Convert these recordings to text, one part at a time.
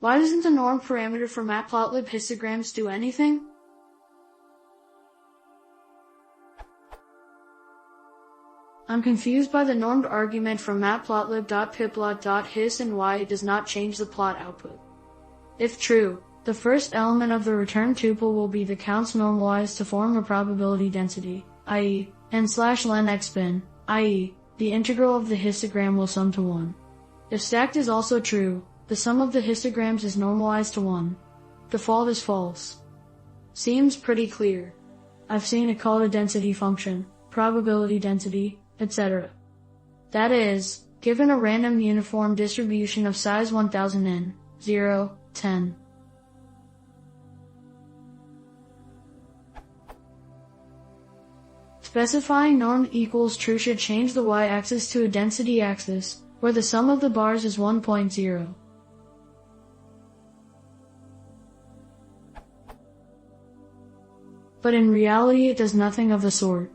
Why doesn't the norm parameter for matplotlib histograms do anything? I'm confused by the normed argument from matplotlib.pyplot.hist and why it does not change the plot output. If true, the first element of the return tuple will be the counts normalized to form a probability density, i.e., n/len(x)bin, i.e., the integral of the histogram will sum to 1. If stacked is also true, the sum of the histograms is normalized to 1. Default is false. Seems pretty clear. I've seen it called a density function, probability density, etc. That is, given a random uniform distribution of size 1000 in 0, 10. Specifying norm equals true should change the y-axis to a density axis, where the sum of the bars is 1.0. But in reality it does nothing of the sort.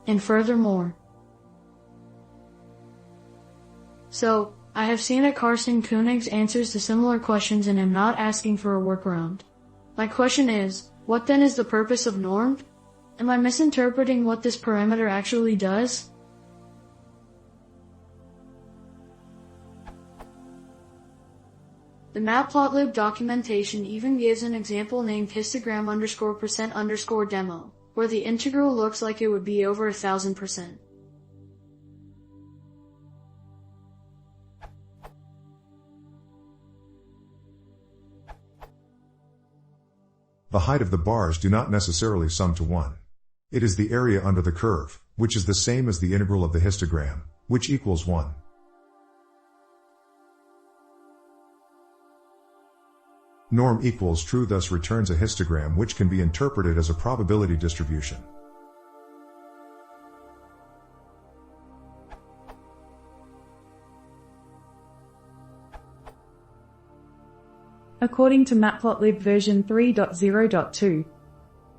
And furthermore. So, I have seen that Carson Koenig's answers to similar questions and am not asking for a workaround. My question is, what then is the purpose of normed? Am I misinterpreting what this parameter actually does? The matplotlib documentation even gives an example named histogram_%_demo, where the integral looks like it would be over 1000%. The height of the bars do not necessarily sum to 1. It is the area under the curve, which is the same as the integral of the histogram, which equals 1. Norm equals true thus returns a histogram which can be interpreted as a probability distribution. According to matplotlib version 3.0.2.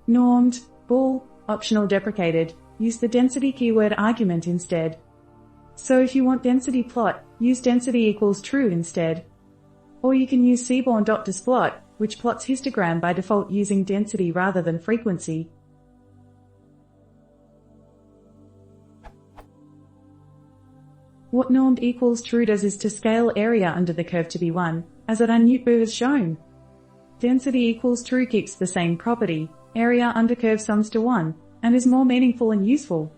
Normed, bool, optional deprecated, use the density keyword argument instead. So if you want density plot, use density equals true instead. Or you can use seaborn.displot, which plots histogram by default using density rather than frequency. What normed equals true does is to scale area under the curve to be 1, as at unutbu has shown. Density equals true keeps the same property, area under curve sums to 1, and is more meaningful and useful.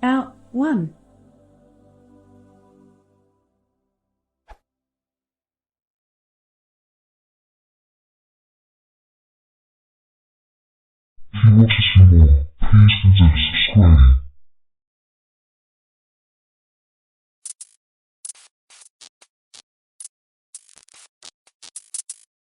Out, 1. If you want to see more, please consider subscribing.